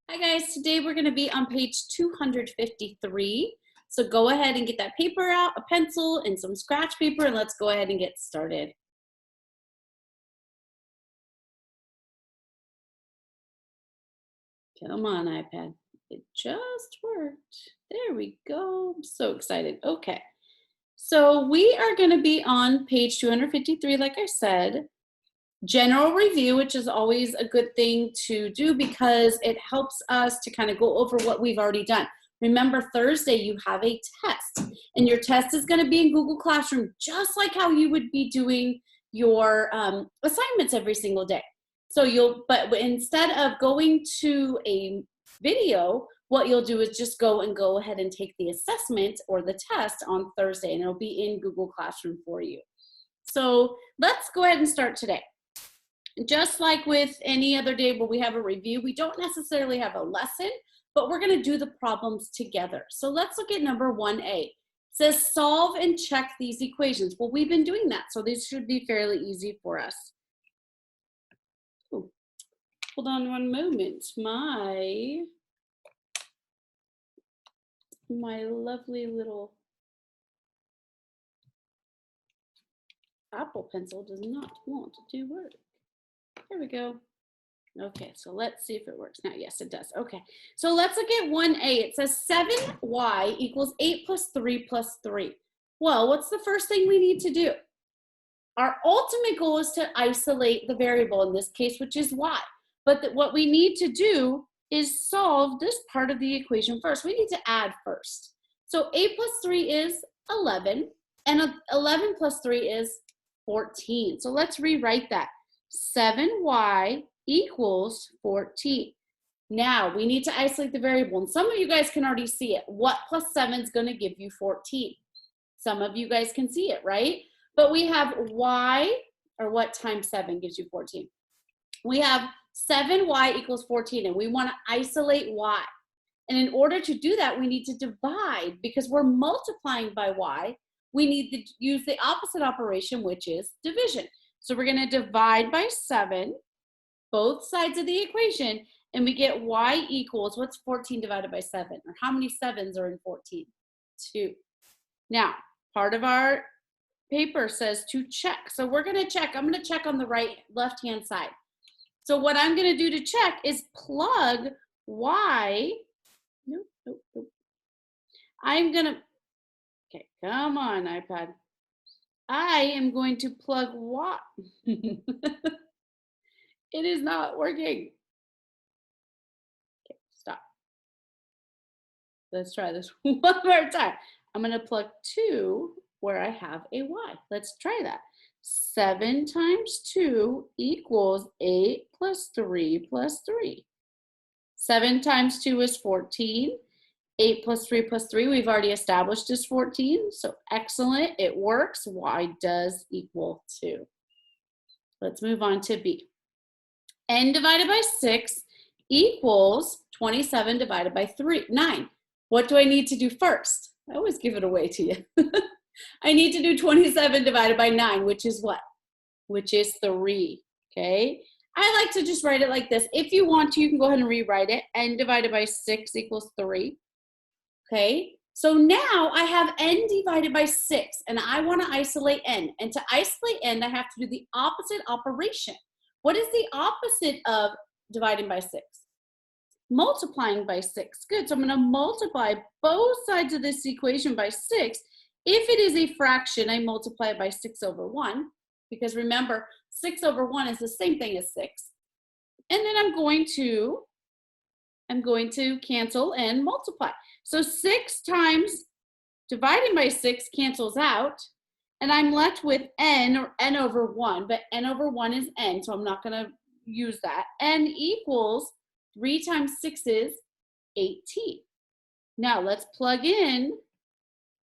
Hi guys, today we're going to be on page 253. So go ahead and get that paper out, a pencil, and some scratch paper, and let's go ahead and get started. Come on, iPad. It just worked. There we go. I'm so excited. Okay. So we are going to be on page 253, like I said. General review, which is always a good thing to do because it helps us to kind of go over what we've already done. Remember, Thursday you have a test, and your test is going to be in Google Classroom, just like how you would be doing your assignments every single day. So but instead of going to a video, what you'll do is just go ahead and take the assessment or the test on Thursday, and it'll be in Google Classroom for you. So let's go ahead and start today. Just like with any other day where we have a review, we don't necessarily have a lesson, but we're going to do the problems together. So let's look at number 1A. It says solve and check these equations. Well, we've been doing that, so these should be fairly easy for us. Ooh, hold on one moment. My lovely little Apple Pencil does not want to work. There we go. Okay, so let's see if it works now. Yes, it does. Okay, so let's look at 1A. It says 7y equals 8 plus 3 plus 3. Well, what's the first thing we need to do? Our ultimate goal is to isolate the variable in this case, which is y. But what we need to do is solve this part of the equation first. We need to add first. So 8 plus 3 is 11, and 11 plus 3 is 14. So let's rewrite that. 7y equals 14. Now we need to isolate the variable, and some of you guys can already see it. What plus 7 is going to give you 14? Some of you guys can see it, right? But we have y, or what times 7 gives you 14? We have 7y equals 14, and we want to isolate y. And in order to do that, we need to divide. Because we're multiplying by y, we need to use the opposite operation, which is division. So we're going to divide by 7, both sides of the equation, and we get y equals, what's 14 divided by 7? Or how many 7s are in 14? 2. Now, part of our paper says to check. So we're going to check. I'm going to check on the left-hand side. So what I'm going to do to check is plug y. Nope. I'm going to, okay, come on, iPad. I am going to plug y. It is not working. Okay, stop. Let's try this one more time. I'm going to plug 2 where I have a y. Let's try that. 7 times 2 equals 8 plus 3 plus 3. 7 times 2 is 14. 8 plus 3 plus 3, we've already established is 14. So excellent, it works. Y does equal 2. Let's move on to B. N divided by 6 equals 27 divided by 9. What do I need to do first? I always give it away to you. I need to do 27 divided by 9, which is what? Which is 3, okay? I like to just write it like this. If you want to, you can go ahead and rewrite it. N divided by 6 equals 3, okay? So now I have n divided by 6, and I want to isolate n. And to isolate n, I have to do the opposite operation. What is the opposite of dividing by 6? Multiplying by 6. Good, so I'm going to multiply both sides of this equation by 6. If it is a fraction, I multiply it by 6 over 1, because remember, 6 over 1 is the same thing as 6. And then I'm going to cancel and multiply. So 6 times dividing by 6 cancels out, and I'm left with n, or n over 1, but n over 1 is n, so I'm not going to use that. N equals 3 times 6 is 18. Now let's plug in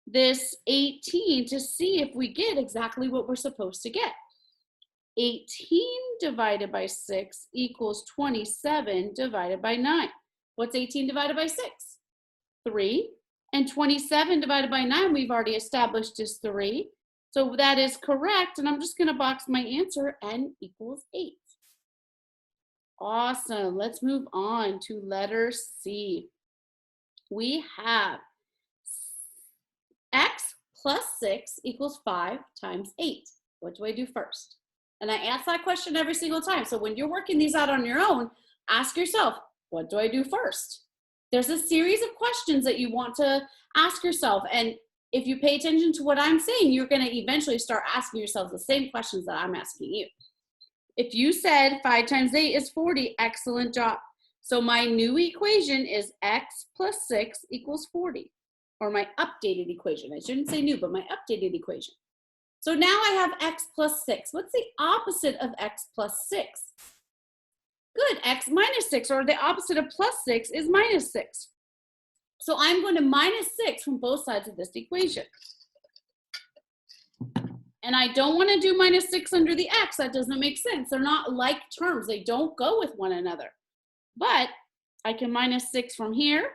this 18 to see if we get exactly what we're supposed to get. 18 divided by 6 equals 27 divided by 9. What's 18 divided by 6? 3. And 27 divided by 9 we've already established is 3. So that is correct, and I'm just going to box my answer, n equals 8. Awesome. Let's move on to letter C. We have x plus 6 equals 5 times 8. What do I do first? And I ask that question every single time. So when you're working these out on your own, ask yourself, what do I do first? There's a series of questions that you want to ask yourself. And if you pay attention to what I'm saying, you're going to eventually start asking yourself the same questions that I'm asking you. If you said 5 times 8 is 40, excellent job. So my new equation is x plus 6 equals 40, or my updated equation. I shouldn't say new, but my updated equation. So now I have x plus 6. What's the opposite of x plus 6? Good, x minus 6, or the opposite of plus 6 is minus 6. So I'm going to minus 6 from both sides of this equation. And I don't want to do minus 6 under the x. That doesn't make sense. They're not like terms. They don't go with one another. But I can minus 6 from here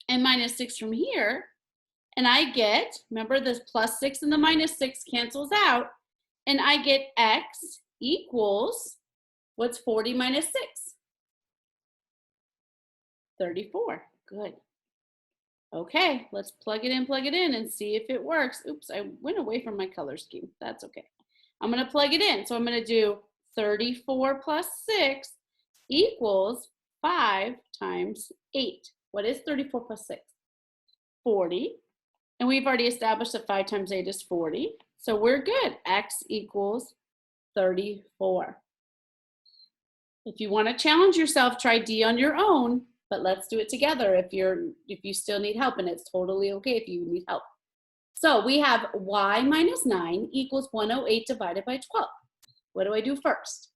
and minus 6 from here. And I get, remember this plus 6 and the minus 6 cancels out. And I get x equals, what's 40 minus 6? 34. Good. Okay, let's plug it in and see if it works. Oops, I went away from my color scheme. That's okay. I'm going to plug it in. So I'm going to do 34 plus 6 equals 5 times 8. What is 34 plus 6? 40. And we've already established that 5 times 8 is 40. So we're good. X equals 34. If you want to challenge yourself, try D on your own. But let's do it together if you still need help, and it's totally okay if you need help. So we have y minus 9 equals 108 divided by 12. What do I do first?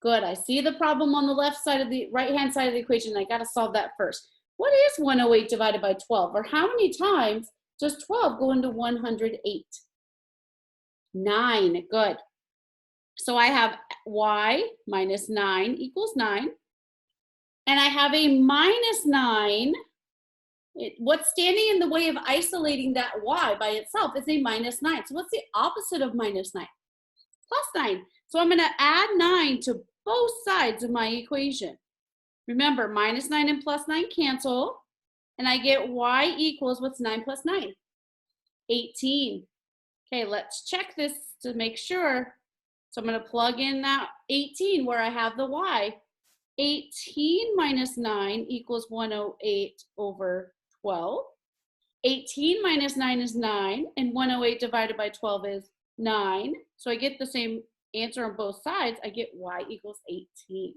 Good, I see the problem on the left side of the right-hand side of the equation. I got to solve that first. What is 108 divided by 12? Or how many times does 12 go into 108? 9, good. So I have y minus 9 equals 9. And I have a minus 9. What's standing in the way of isolating that y by itself is a minus 9. So what's the opposite of minus 9? Plus 9. So I'm going to add 9 to both sides of my equation. Remember, minus 9 and plus 9 cancel. And I get y equals, what's 9 plus 9? 18. Okay, let's check this to make sure. So I'm going to plug in that 18 where I have the y. 18 minus 9 equals 108 over 12. 18 minus 9 is 9, and 108 divided by 12 is 9. So I get the same answer on both sides. I get y equals 18.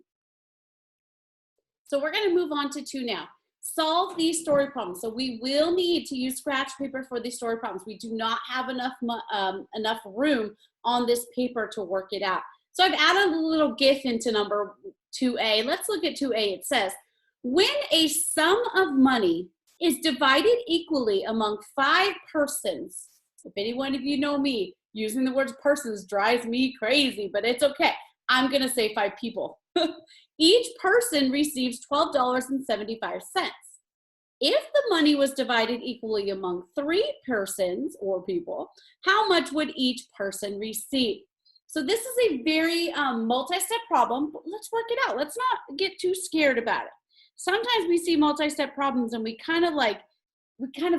So we're going to move on to 2 now. Solve these story problems. So we will need to use scratch paper for these story problems. We do not have enough room on this paper to work it out. So I've added a little GIF into number 2A. Let's look at 2A. It says, when a sum of money is divided equally among 5 persons, if any one of you know me, using the words persons drives me crazy, but it's okay. I'm going to say 5 people. Each person receives $12.75. If the money was divided equally among 3 persons or people, how much would each person receive? So this is a very multi-step problem, but let's work it out. Let's not get too scared about it. Sometimes we see multi-step problems and we kind of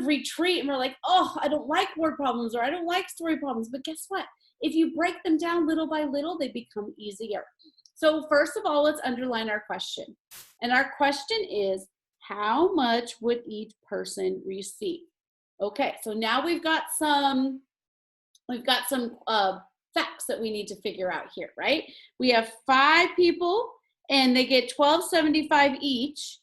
retreat and we're like, oh, I don't like word problems or I don't like story problems. But guess what? If you break them down little by little, they become easier. So first of all, let's underline our question. And our question is, how much would each person receive? Okay, so now we've got some facts that we need to figure out here, right? We have 5 people and they get $12.75 each.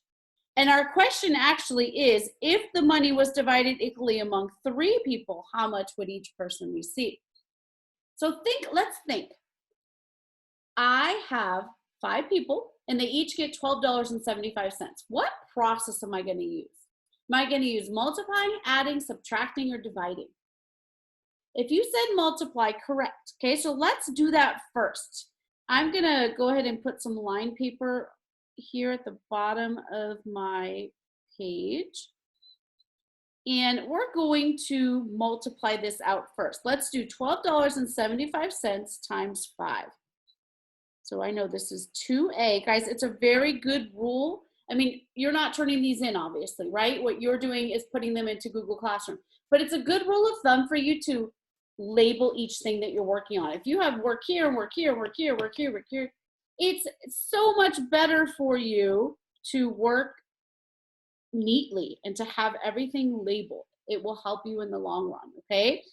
And our question actually is, if the money was divided equally among 3 people, how much would each person receive? So let's think. I have 5 people and they each get $12.75. What process am I going to use? Am I going to use multiplying, adding, subtracting, or dividing? If you said multiply, correct. Okay, so let's do that first. I'm going to go ahead and put some line paper here at the bottom of my page. And we're going to multiply this out first. Let's do $12.75 times 5. So I know this is 2A. Guys, it's a very good rule. I mean, you're not turning these in, obviously, right? What you're doing is putting them into Google Classroom. But it's a good rule of thumb for you to label each thing that you're working on. If you have work here, and work here, work here, work here, work here, it's so much better for you to work neatly and to have everything labeled. It will help you in the long run, okay?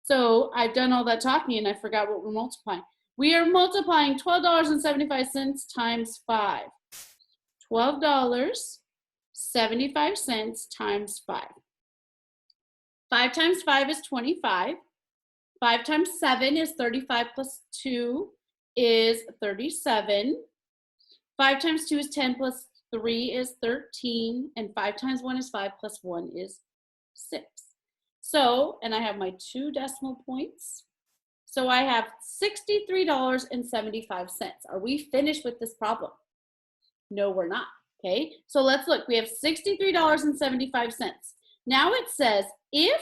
So I've done all that talking and I forgot what we're multiplying. We are multiplying $12.75 times 5. $12.75 times 5. 5 times 5 is 25. 5 times 7 is 35 plus 2 is 37. 5 times 2 is 10 plus 3 is 13. And 5 times 1 is 5 plus 1 is 6. So, and I have my 2 decimal points. So I have $63.75. Are we finished with this problem? No, we're not. Okay, so let's look. We have $63.75. Now it says if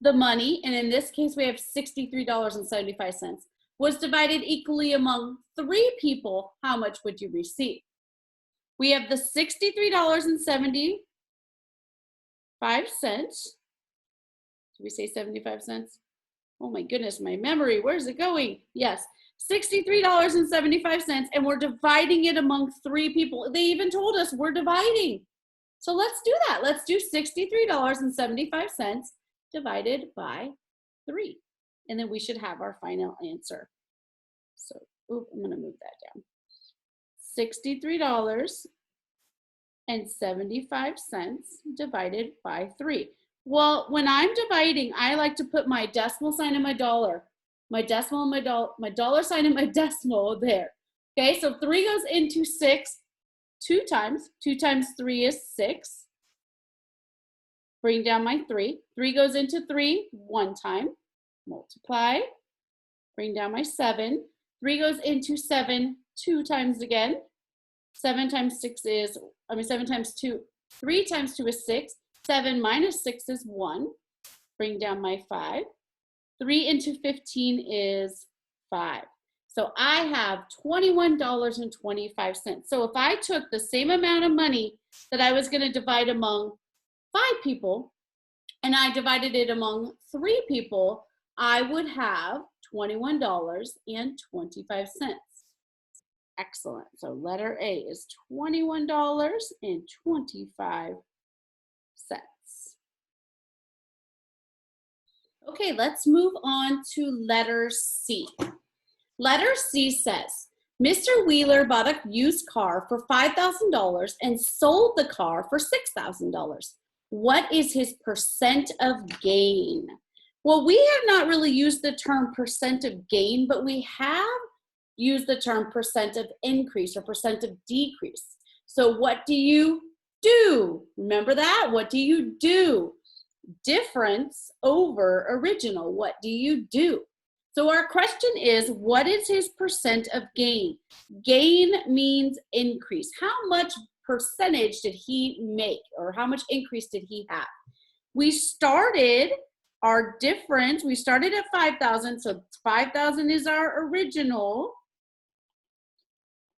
the money, and in this case we have $63.75, was divided equally among 3 people, how much would you receive? We have the $63.75. Did we say 75 cents? Oh my goodness, my memory, where's it going? Yes, $63.75, and we're dividing it among 3 people. They even told us we're dividing. So let's do that. Let's do $63.75 divided by 3. And then we should have our final answer. So, I'm gonna move that down. $63.75 divided by 3. Well, when I'm dividing, I like to put my decimal sign and my dollar. My decimal and my dollar sign and my decimal there. Okay, so 3 goes into 6 2 times. 2 times 3 is 6. Bring down my 3. 3 goes into 3 1 time. Multiply. Bring down my 7. 3 goes into 7 2 times again. 7 times 2, 3 times 2 is 6. 7 minus 6 is 1. Bring down my 5. 3 into 15 is 5. So I have $21.25. So if I took the same amount of money that I was going to divide among 5 people and I divided it among 3 people, I would have $21.25. Excellent. So letter A is $21.25. Okay, let's move on to letter C. Letter C says, Mr. Wheeler bought a used car for $5,000 and sold the car for $6,000. What is his percent of gain? Well, we have not really used the term percent of gain, but we have used the term percent of increase or percent of decrease. So what do you do? Remember that? What do you do? Difference over original. What do you do? So our question is, what is his percent of gain? Gain means increase. How much percentage did he make, or how much increase did he have? We started our difference. We started at 5,000, so 5,000 is our original,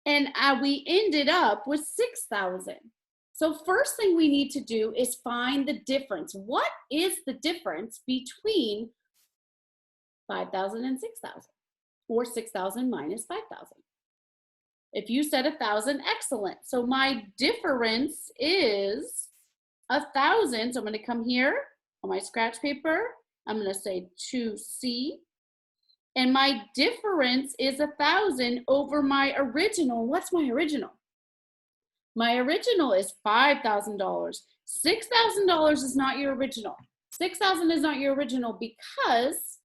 and we ended up with 6,000. So first thing we need to do is find the difference. What is the difference between 5,000 and 6,000, or 6,000 minus 5,000? If you said 1,000, excellent. So my difference is 1,000. So I'm going to come here on my scratch paper. I'm going to say 2C. And my difference is 1,000 over my original. What's my original? My original is $5,000. $6,000 is not your original. 6,000 is not your original because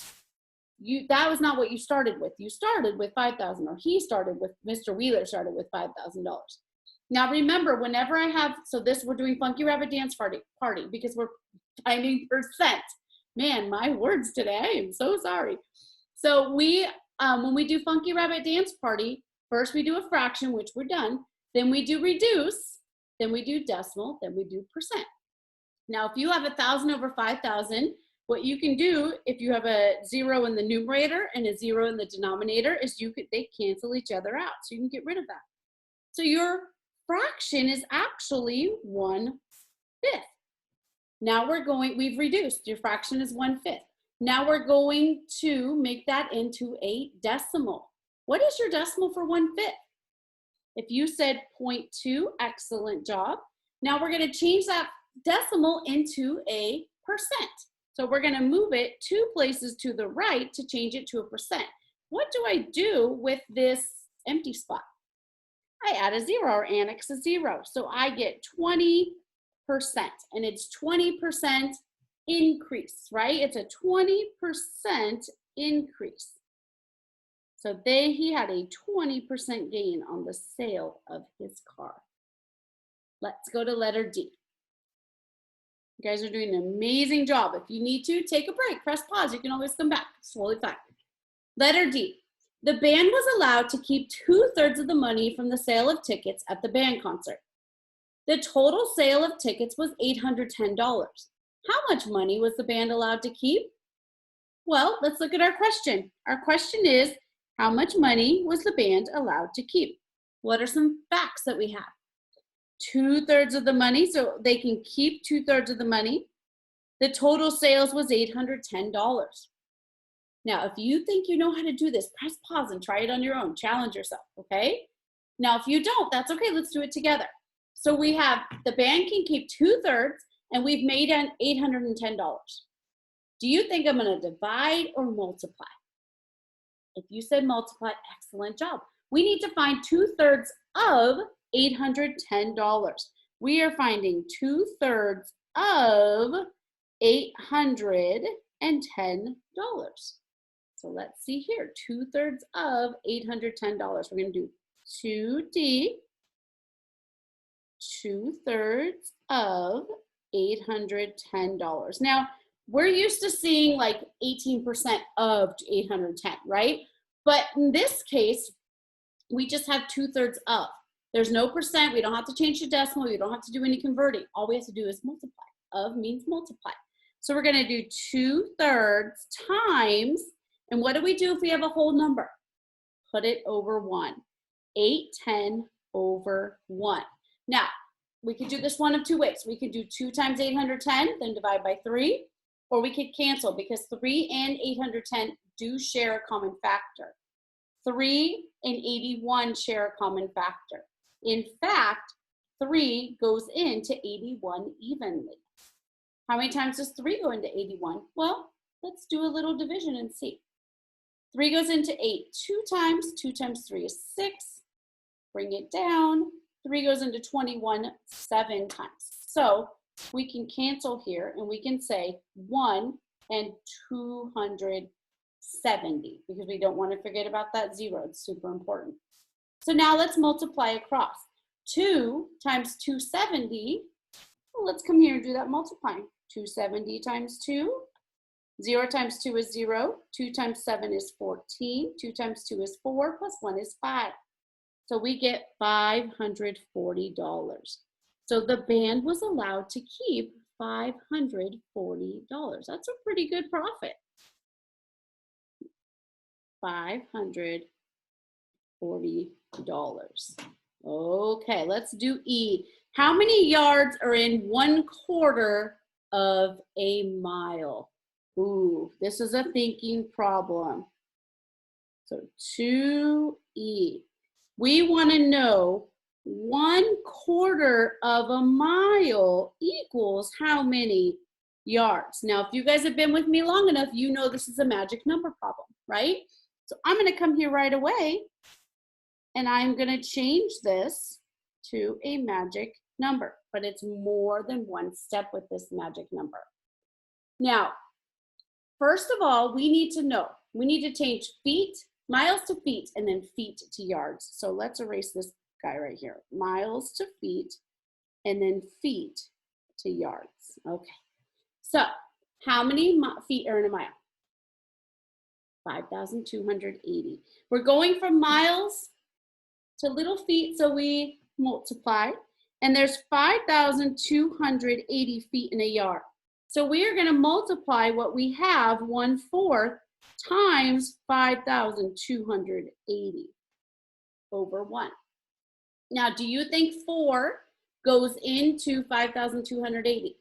that was not what you started with. You started with 5,000, or Mr. Wheeler started with $5,000. Now remember, whenever I have, we're doing Funky Rabbit Dance Party because we're finding percent. Man, my words today, I am so sorry. So when we do Funky Rabbit Dance Party, first we do a fraction, which we're done. Then we do reduce, then we do decimal, then we do percent. Now, if you have 1,000 over 5,000, What you can do if you have a 0 in the numerator and a 0 in the denominator is they cancel each other out. So you can get rid of that. So your fraction is actually 1/5. Now we've reduced, your fraction is 1/5. Now we're going to make that into a decimal. What is your decimal for 1/5? If you said 0.2, excellent job. Now we're gonna change that decimal into a percent. So we're gonna move it 2 places to the right to change it to a percent. What do I do with this empty spot? I add a 0 or annex a 0. So I get 20%, and it's 20% increase, right? It's a 20% increase. So he had a 20% gain on the sale of his car. Let's go to letter D. You guys are doing an amazing job. If you need to, take a break, press pause. You can always come back. It's totally fine. Letter D. The band was allowed to keep 2/3 of the money from the sale of tickets at the band concert. The total sale of tickets was $810. How much money was the band allowed to keep? Well, let's look at our question. Our question is, how much money was the band allowed to keep? What are some facts that we have? 2/3 of the money, so they can keep 2/3 of the money. The total sales was $810. Now, if you think you know how to do this, press pause and try it on your own. Challenge yourself, okay? Now, if you don't, that's okay. Let's do it together. So we have the band can keep 2/3, and we've made an $810. Do you think I'm going to divide or multiply? If you said multiply, excellent job. We need to find 2/3 of $810. We are finding 2/3 of $810. So let's see here, 2/3 of $810. We're going to do 2D, 2/3 of $810. Now, we're used to seeing like 18% of 810, right? But in this case, we just have 2/3 of. There's no percent. We don't have to change the decimal. We don't have to do any converting. All we have to do is multiply. Of means multiply. So we're going to do 2/3 times, and what do we do if we have a whole number? Put it over 1. 810 over 1. Now, we could do this one of two ways. We could do 2 times 810, then divide by 3, or we could cancel because 3 and 810 do share a common factor. 3 and 81 share a common factor. In fact, 3 goes into 81 evenly. How many times does 3 go into 81? Well, let's do a little division and see. 3 goes into 8 2 times. 2 times 3 is 6. Bring it down. 3 goes into 21 7 times. So we can cancel here and we can say 1 and 270 because we don't want to forget about that 0. It's super important. So now let's multiply across. 2 times 270. Well, let's come here and do that multiplying. 270 times 2. 0 times 2 is 0. 2 times 7 is 14. 2 times 2 is 4 plus 1 is 5. So we get $540. So the band was allowed to keep $540. That's a pretty good profit. $540. Okay, let's do E. How many yards are in 1/4 of a mile? Ooh, this is a thinking problem. So 2E. We want to know 1/4 of a mile equals how many yards? Now, if you guys have been with me long enough, you know this is a magic number problem, right? So I'm going to come here right away, and I'm going to change this to a magic number, but it's more than one step with this magic number. Now, first of all, we need to know, we need to change miles to feet, and then feet to yards. So let's erase this guy right here. Miles to feet, and then feet to yards. Okay. So how many feet are in a mile? 5,280. We're going from miles to little feet, so we multiply. And there's 5,280 feet in a yard. So we are going to multiply what we have, 1/4, times 5,280 over 1. Now, do you think 4 goes into 5,280?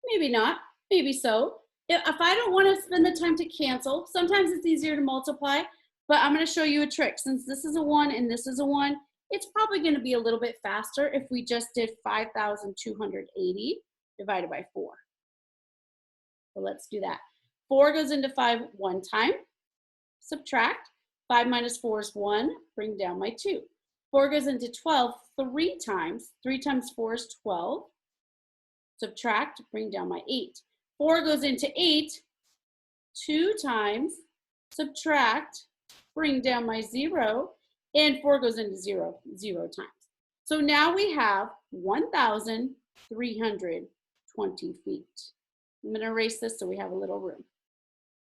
Maybe not, maybe so. If I don't want to spend the time to cancel, sometimes it's easier to multiply, but I'm going to show you a trick. Since this is a 1 and this is a 1, it's probably going to be a little bit faster if we just did 5,280 divided by 4. So let's do that. 4 goes into 5 one time. Subtract. 5 minus 4 is 1. Bring down my 2. 4 goes into 12 3 times. 3 times 4 is 12. Subtract. Bring down my 8. 4 goes into 8 2 times. Subtract. Bring down my 0. And 4 goes into 0 times. So now we have 1,320 feet. I'm going to erase this so we have a little room.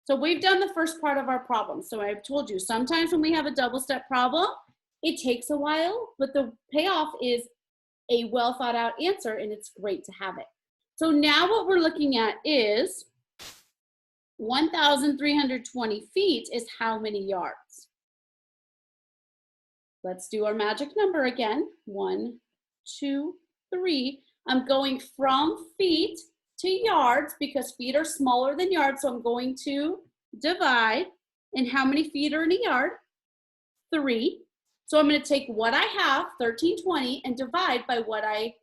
So we've done the first part of our problem. So I've told you, sometimes when we have a double step problem, it takes a while, but the payoff is a well thought out answer, and it's great to have it. So now what we're looking at is 1,320 feet is how many yards? Let's do our magic number again. 1, 2, 3. I'm going from feet to yards because feet are smaller than yards, so I'm going to divide. And how many feet are in a yard? 3. So I'm going to take what I have, 1,320, and divide by what I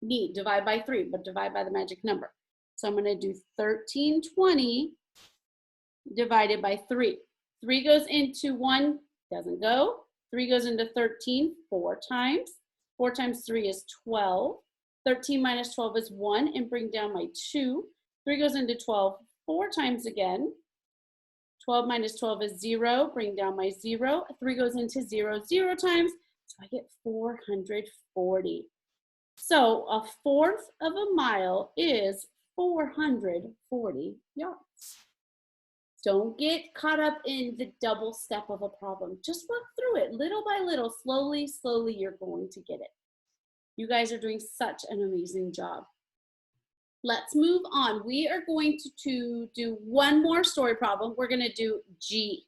need. Divide by 3, but divide by the magic number. So I'm going to do 1,320 divided by 3. 3 goes into 1, doesn't go. 3 goes into 13 4 times. 4 times 3 is 12. 13 minus 12 is 1, and bring down my 2. 3 goes into 12 4 times again. 12 minus 12 is 0, bring down my 0. 3 goes into 0 times, so I get 440. So 1/4 of a mile is 440 yards. Don't get caught up in the double step of a problem. Just work through it little by little, slowly, you're going to get it. You guys are doing such an amazing job. Let's move on. We are going to do one more story problem. We're going to do G.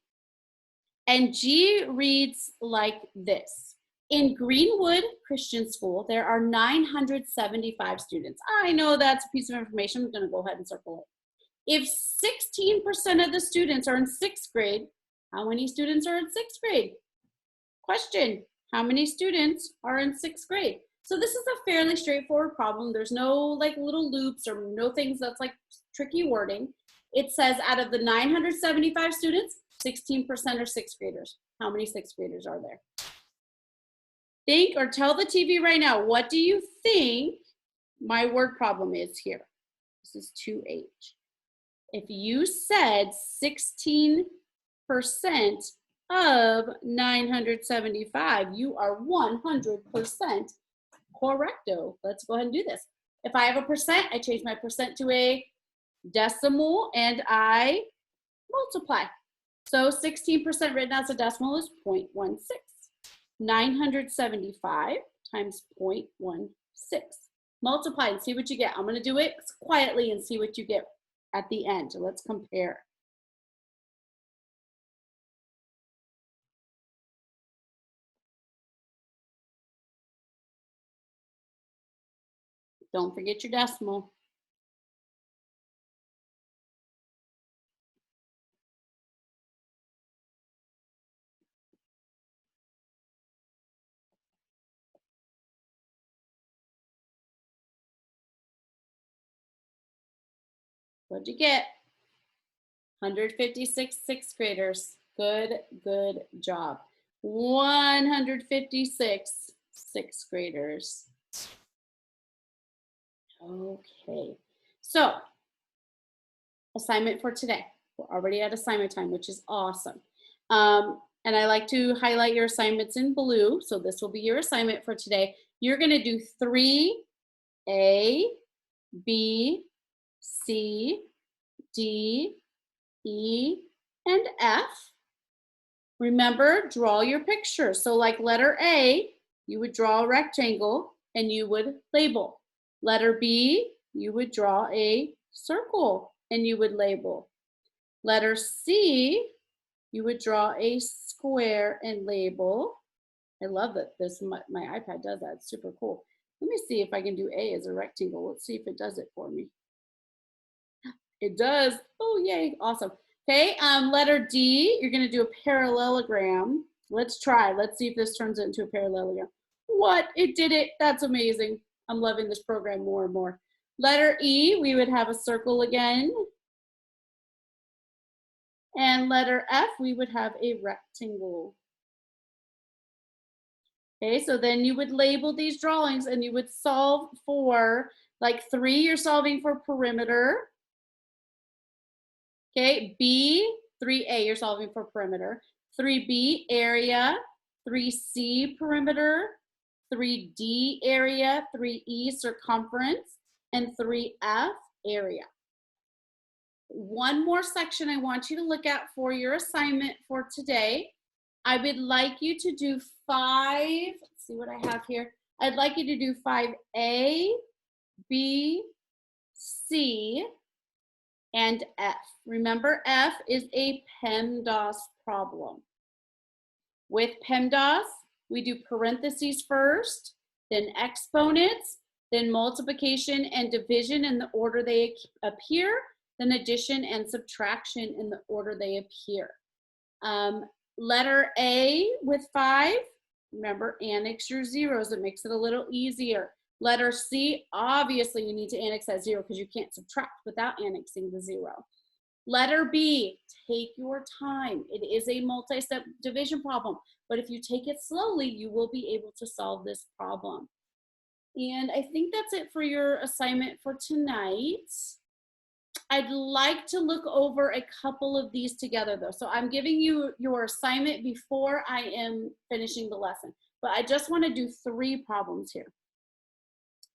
And G reads like this. In Greenwood Christian School, there are 975 students. I know that's a piece of information. I'm going to go ahead and circle it. If 16% of the students are in 6th grade, how many students are in 6th grade? Question, how many students are in 6th grade? So this is a fairly straightforward problem. There's no like little loops or no things that's like tricky wording. It says out of the 975 students, 16% are 6th graders. How many 6th graders are there? Think or tell the TV right now, what do you think my word problem is here? This is 2H. If you said 16% of 975, you are 100% correcto. Let's go ahead and do this. If I have a percent, I change my percent to a decimal and I multiply. So 16% written as a decimal is 0.16. 975 times 0.16. Multiply and see what you get. I'm going to do it quietly and see what you get at the end. So let's compare. Don't forget your decimal. What'd you get? 156 6th graders. Good job. 156 6th graders. Okay, so assignment for today. We're already at assignment time, which is awesome. And I like to highlight your assignments in blue. So this will be your assignment for today. You're going to do 3A, B, C, D, E, and F. Remember, draw your picture. So like letter A, you would draw a rectangle and you would label. Letter B, you would draw a circle and you would label. Letter C, you would draw a square and label. I love that my iPad does that. It's super cool. Let me see if I can do A as a rectangle. Let's see if it does it for me. It does. Oh, yay. Awesome. Okay, letter D, you're going to do a parallelogram. Let's try. Let's see if this turns into a parallelogram. What? It did it. That's amazing. I'm loving this program more and more. Letter E, we would have a circle again. And letter F, we would have a rectangle. Okay, so then you would label these drawings and you would solve for, like 3, you're solving for perimeter. Okay, B, 3A, you're solving for perimeter. 3B, area. 3C, perimeter. 3D, area. 3E, circumference. And 3F, area. One more section I want you to look at for your assignment for today. I would like you to do 5, let's see what I have here. I'd like you to do 5A, B, C, and F. Remember, F is a PEMDAS problem. With PEMDAS, we do parentheses first, then exponents, then multiplication and division in the order they appear, then addition and subtraction in the order they appear. Letter A with 5, remember, annex your zeros. It makes it a little easier. Letter C, obviously you need to annex that 0 because you can't subtract without annexing the 0. Letter B, take your time. It is a multi-step division problem, but if you take it slowly, you will be able to solve this problem. And I think that's it for your assignment for tonight. I'd like to look over a couple of these together though. So I'm giving you your assignment before I am finishing the lesson, but I just want to do 3 problems here.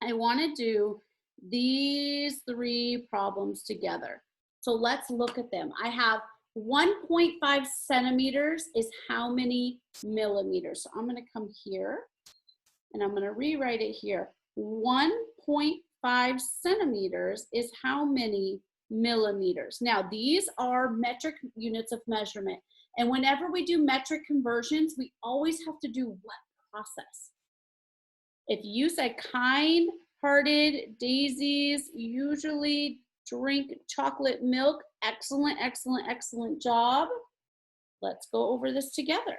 I want to do these 3 problems together. So let's look at them. I have 1.5 centimeters is how many millimeters? So I'm going to come here and I'm going to rewrite it here. 1.5 centimeters is how many millimeters? Now, these are metric units of measurement. And whenever we do metric conversions, we always have to do what process? If you say kind-hearted daisies usually drink chocolate milk, excellent, excellent, excellent job. Let's go over this together.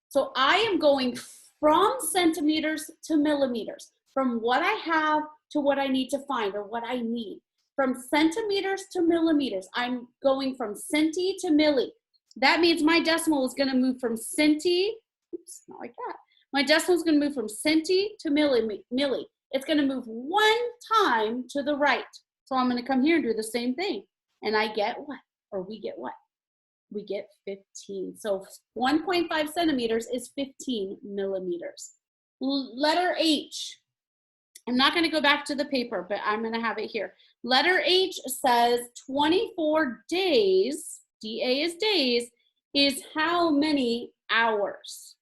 So I am going from centimeters to millimeters, from what I have to what I need to find or what I need. From centimeters to millimeters, I'm going from centi to milli. That means my decimal is going to move from centi, oops, not like that. My decimal is going to move from centi to milli. It's going to move 1 time to the right. So I'm going to come here and do the same thing. And I get what? Or we get what? We get 15. So 1.5 centimeters is 15 millimeters. Letter H. I'm not going to go back to the paper, but I'm going to have it here. Letter H says 24 days, DA is days, is how many hours?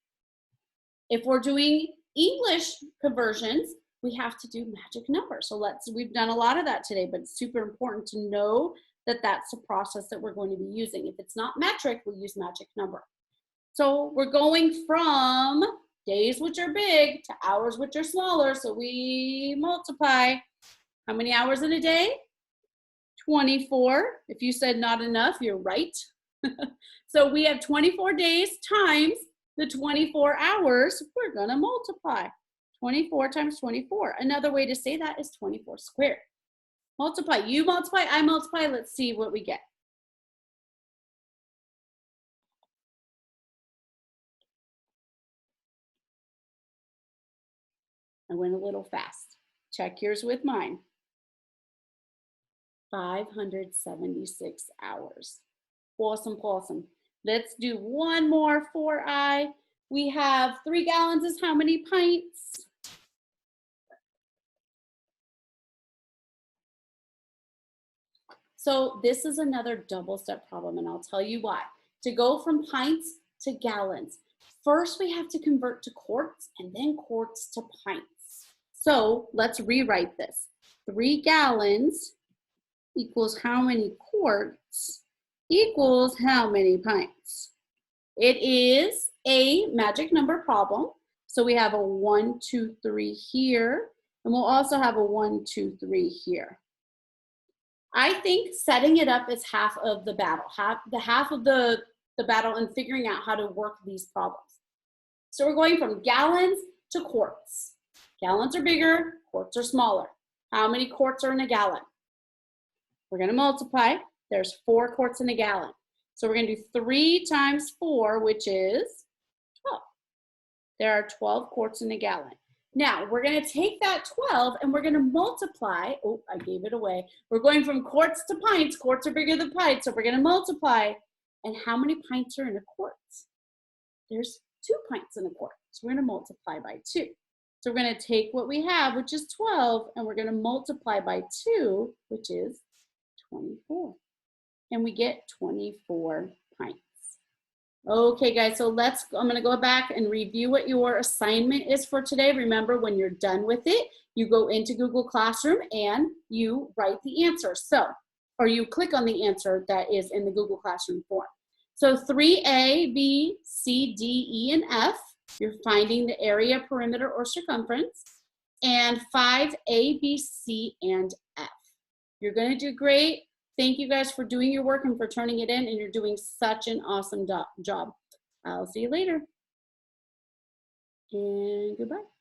If we're doing English conversions, we have to do magic numbers. So we've done a lot of that today, but it's super important to know that that's the process that we're going to be using. If it's not metric, we'll use magic number. So we're going from days, which are big, to hours, which are smaller. So we multiply. How many hours in a day? 24. If you said not enough, you're right. So we have 24 days times the 24 hours. We're going to multiply. 24 times 24. Another way to say that is 24 squared. Multiply. You multiply, I multiply. Let's see what we get. I went a little fast. Check yours with mine. 576 hours. Awesome, awesome. Let's do one more for I. We have 3 gallons is how many pints? So this is another double step problem, and I'll tell you why. To go from pints to gallons, first we have to convert to quarts and then quarts to pints. So let's rewrite this. 3 gallons equals how many quarts equals how many pints. It is a magic number problem. So we have a 1, 2, 3 here, and we'll also have a 1, 2, 3 here. I think setting it up is half of the battle, half of the battle and figuring out how to work these problems. So we're going from gallons to quarts. Gallons are bigger, quarts are smaller. How many quarts are in a gallon? We're going to multiply. There's 4 quarts in a gallon. So we're going to do 3 times 4, which is 12. There are 12 quarts in a gallon. Now, we're going to take that 12 and we're going to multiply. Oh, I gave it away. We're going from quarts to pints. Quarts are bigger than pints, so we're going to multiply. And how many pints are in a quart? There's 2 pints in a quart. So we're going to multiply by 2. So we're going to take what we have, which is 12, and we're going to multiply by 2, which is 24. And we get 24 pints. Okay, guys, so I'm going to go back and review what your assignment is for today. Remember, when you're done with it, you go into Google Classroom and you write the answer. Or you click on the answer that is in the Google Classroom form. So 3A, B, C, D, E, and F, you're finding the area, perimeter, or circumference. And 5A, B, C, and F. You're going to do great. Thank you guys for doing your work and for turning it in, and you're doing such an awesome job. I'll see you later. And goodbye.